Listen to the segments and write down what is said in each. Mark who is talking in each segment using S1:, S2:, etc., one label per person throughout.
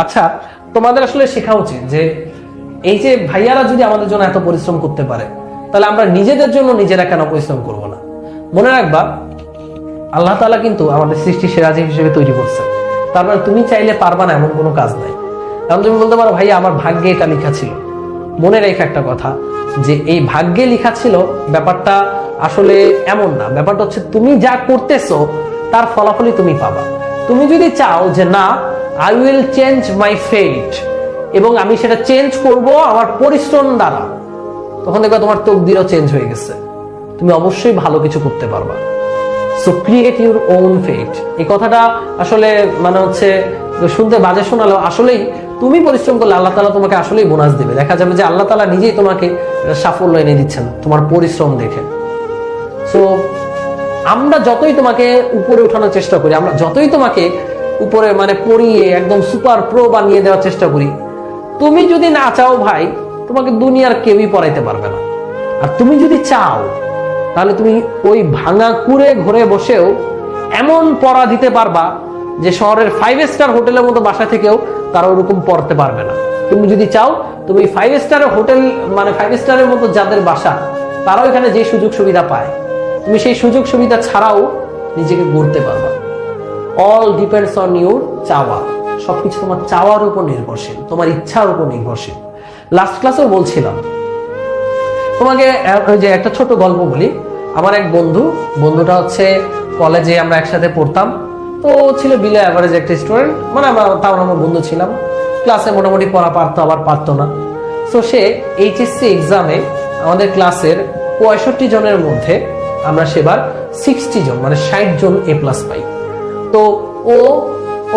S1: আচ্ছা, তোমাদের আসলে শেখা উচিত যে এই যে ভাইয়ারা যদি আমাদের জন্য এত পরিশ্রম করতে পারে, তাহলে আমরা নিজেদের জন্য নিজেরা কেন পরিশ্রম করব না? মনে রাখবা, আল্লাহ তাআলা কিন্তু আমাদের সৃষ্টি সেরাজি হিসেবে তৈরি করছে। তারপরে তুমি চাইলে পারবা না এমন কোনো কাজ নাই। কারণ তুমি বলতে পারো, ভাইয়া আমার ভাগ্যে এটা লেখা ছিল। মনে রেখে একটা কথা, যে এই ভাগ্যে লেখা ছিল ব্যাপারটা আসলে এমন না। ব্যাপারটা হচ্ছে তুমি যা করতেছো তার ফলাফলই তুমি পাবা। তুমি যদি চাও যে না, আই উইল চেঞ্জ মাই ফেট, এবং আমি সেটা চেঞ্জ করব আমার পরিশ্রম দ্বারা, তখন দেখবা তোমার তকদিরও চেঞ্জ হয়ে গেছে। তুমি অবশ্যই ভালো কিছু করতে পারবা। So create your own fate. এই কথাটা আসলে মানে হচ্ছে শুনতে বাজে শোনালেও আসলেই তুমি পরিশ্রম করলে আল্লাহ তাআলা তোমাকে আসলেই বোনাস দিবে। দেখা যাবে যে আল্লাহ তাআলা নিজেই তোমাকে সাফল্য এনে দিচ্ছেন তোমার পরিশ্রম দেখে। সো আমরা যতই তোমাকে উপরে উঠানোর চেষ্টা করি, আমরা যতই তোমাকে উপরে মানে পড়িয়ে একদম সুপার প্রো বানিয়ে দেওয়ার চেষ্টা করি, তুমি যদি না চাও ভাই, তোমাকে দুনিয়ার কেউই পড়াইতে পারবে না। আর তুমি যদি চাও, তাহলে তুমি ওই ভাঙা কুড়ে ঘরে বসেও এমন পড়া দিতে পারবা যে শহরের 5 স্টার হোটেলের মতো বাসা থেকেও তারা ওরকম পড়তে পারবে না। তুমি যদি চাও, তুমি 5 স্টারের হোটেল মানে 5 স্টারের মতো যাদের বাসা, তারাও এখানে যে সুযোগ সুবিধা পায়, তুমি সেই সুযোগ সুবিধা ছাড়াও নিজেকে গড়তে পারবা। অল ডিপেন্ডস অন ইউর চাওয়া। সবকিছু তোমার চাওয়ার উপর নির্ভরশীল, তোমার ইচ্ছার উপর নির্ভরশীল। লাস্ট ক্লাসেও বলছিলাম তোমাকে যে একটা ছোট গল্প বলি। আমার এক বন্ধুটা হচ্ছে কলেজে আমরা একসাথে পড়তাম। তো ছিল বিলো অ্যাভারেজ একটা স্টুডেন্ট, মানে তাও আমরা বন্ধু ছিলাম। ক্লাসে মোটামুটি পড়া পারতো, আবার পারতো না। তো সে এইচএসসি এক্সামে আমাদের ক্লাসের 65 জনের মধ্যে আমরা সেবার 60 জন মানে 60 জন A+ পাই। তো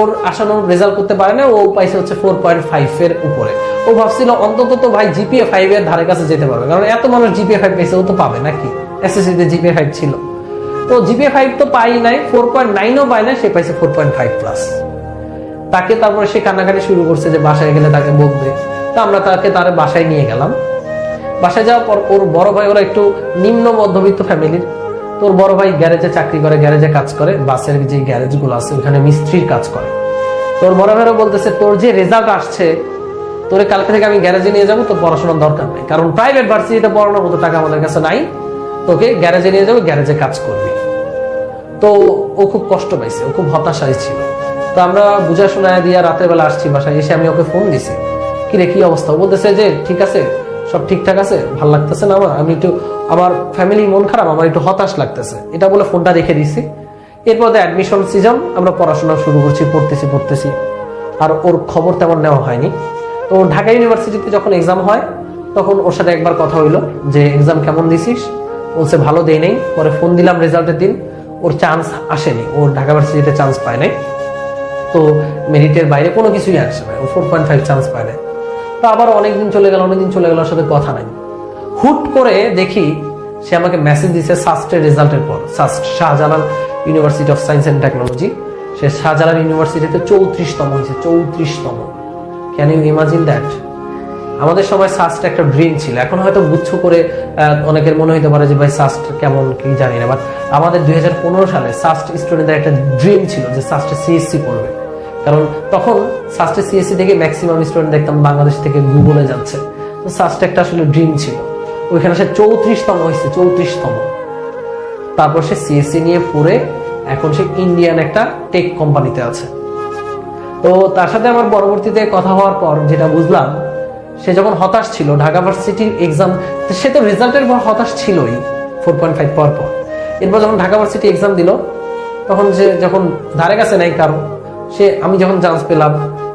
S1: ওর আশানুরূপ রেজাল্ট করতে পারে না, ও পাইছে হচ্ছে 4.5 এর উপরে। ও ভাবছিল অন্তত তো ভাই জিপিএ 5 এর ধারে কাছে যেতে পারবে, কারণ এত মানুষ জিপিএ 5 পেয়েছে, ও তো পাবে নাকি। এসএসসি তে জিপিএ 5 ছিল, তো জিপিএ 5 তো পাই নাই, 4.9ও পায় না, সে পাইছে 4.5+। তাকে তারপরে সে কান্নাকাটি শুরু করছে যে বাসায় গেলে তাকে বকবে। তো আমরা তার বাসায় নিয়ে গেলাম। বাসায় যাওয়ার পর ওর বড় ভাই, ওরা একটু নিম্ন মধ্যবিত্ত ফ্যামিলির, তোর বড় ভাই গ্যারেজে চাকরি করে, গ্যারেজে কাজ করে, বাসের যে গ্যারেজ গুলো আছে ওখানে মিস্ত্রির কাজ করে। তোর বড় ভাইও বলতেছে, তোর যে রেজাল্ট আসছে, তোরে কালকে থেকে আমি গ্যারেজে নিয়ে যাবো, তোর পড়াশোনার দরকার নেই, কারণ প্রাইভেট ভার্সিটিতে পড়ানোর মতো টাকা আমাদের কাছে নাই, তোকে গ্যারেজে নিয়ে যাবো, গ্যারেজে কাজ করবি। তো ও খুব কষ্ট পাইছে, ও খুব হতাশায় ছিল। তো আমরা বুঝা শোনায় দিয়ে রাতের বেলা আসছি বাসায়, এসে আমি ওকে ফোন দিছি, কিরে কি অবস্থা? ও বলতেছে যে ঠিক আছে, সব ঠিকঠাক আছে, ভাল লাগতেছে না আমার, আমি একটু, আমার ফ্যামিলি মন খারাপ, আমার একটু হতাশ লাগতেছে, এটা বলে ফোনটা রেখে দিছি। এরপর অ্যাডমিশন সিজন, আমরা পড়াশোনা শুরু করছি, পড়তেছি। আর ওর খবর তেমন নেওয়া হয়নি। তো ঢাকা ইউনিভার্সিটিতে যখন এক্সাম হয়, তখন ওর সাথে একবার কথা হইলো যে এক্সাম কেমন দিছিস? বলছে ভালো দেই নাই। পরে ফোন দিলাম রেজাল্টের দিন, ওর চান্স আসেনি, ওর ঢাকা ইউনিভার্সিটিতে চান্স পায় নাই। তো মেরিটের বাইরে কোনো কিছুই আসে না, ও 4.5 চান্স পায় নাই। তো আবার অনেকদিন চলে গেল, ওর সাথে কথা নাই। হুট করে দেখি সে আমাকে মেসেজ দিছে সাস্টের রেজাল্টের পর। SUST Shahjalal university of science and technology, সে শাহজালাল ইউনিভার্সিটিতে 34তম হয়েছে, 34তম। Can you imagine that? আমাদের সময় সাস্ট একটা ড্রিম ছিল, এখন হয়তো গুচ্ছ করে অনেকের মনে হইতে পারে যে ভাই সাস্ট কেমন কি জানি না, বাট আমাদের 2015 সালে সাস্ট স্টুডেন্টদের একটা ড্রিম ছিল যে সাস্টে সিএসসি পড়বে। কারণ তখন সাস্টে সিএসসি থেকে ম্যাক্সিমাম স্টুডেন্ট দেখতাম বাংলাদেশ থেকে গুগলে যাচ্ছে। তো সাস্ট একটা আসলে ড্রিম ছিল। ওইখানে সে 34তম হয়েছে, 34তম। তারপর সে সিএসসি নিয়ে পড়ে এখন সে ইন্ডিয়ান একটা টেক কোম্পানিতে আছে। তো তার সাথে আমার পরবর্তীতে কথা হওয়ার পর যেটা বুঝলাম, সে যখন হতাশ ছিল ঢাকা ভার্সিটির এক্সাম, সে তো রেজাল্টের পর হতাশ ছিলই 4.5 পর। এরপর যখন ঢাকা ভার্সিটি এক্সাম দিল, তখন সে যখন ধারে কাছে নাই কারো, আমি যখন চান্স পেলাম,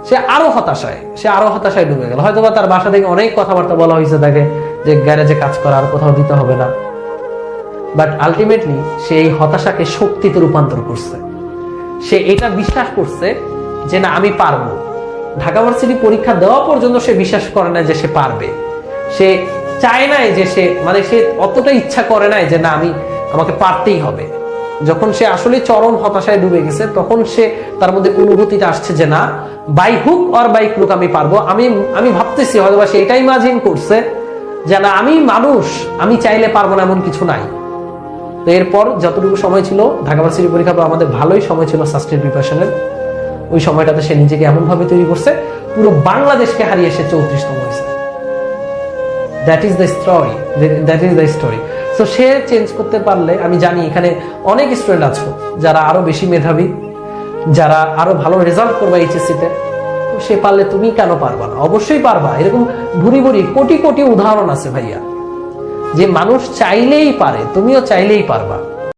S1: সে আরো হতাশায় ডুবে গেল। হয়তো বা তার বাসা থেকে অনেক কথাবার্তা বলা হয়েছে তাকে যে গ্যারেজে কাজ করা, আর কোথাও দিতে হবে না। বাট আলটিমেটলি সে এই হতাশাকে শক্তিতে রূপান্তর করছে। সে এটা বিশ্বাস করছে যে না, আমি পারবো। ঢাকা ভার্সিটি পরীক্ষা দেওয়া পর্যন্ত সে বিশ্বাস করে না যে সে পারবে। সে চায় নাই যে সে অতটা ইচ্ছা করে নাই যে না, আমাকে পারতেই হবে। যখন সে আসলে চরম হতাশায় ডুবে গেছে, তখন তার মধ্যে অনুভূতিটা আসছে যে না, by hook or by crook আমি পারবো। আমি ভাবতেছি হয়তো বা সে এটাই ইমাজিন করছে যে না, আমি মানুষ, আমি চাইলে পারবো না এমন কিছু নাই। তো এরপর যতটুকু সময় ছিল ঢাকা ভার্সিটি পরীক্ষা, আমাদের ভালোই সময় ছিল সাস্টের প্রিপারেশনের। ও ওই সময়টাতে সে নিজেকে এমন ভাবে তৈরি করছে, পুরো বাংলাদেশকে হারিয়ে সে 34তম হয়েছে। That is the story. So say change করতে পারলে, আমি জানি এখানে অনেক স্টুডেন্ট আছো যারা আরো বেশি মেধাবী, যারা আরো ভালো রেজাল্ট করবে এইচএসসি তে, তো সে পারলে তুমি কেন পারবা না? অবশ্যই পারবা। এরকম ভুরি ভুরি কোটি কোটি উদাহরণ আছে ভাইয়া, যে মানুষ চাইলেই পারে, তুমিও চাইলেই পারবা।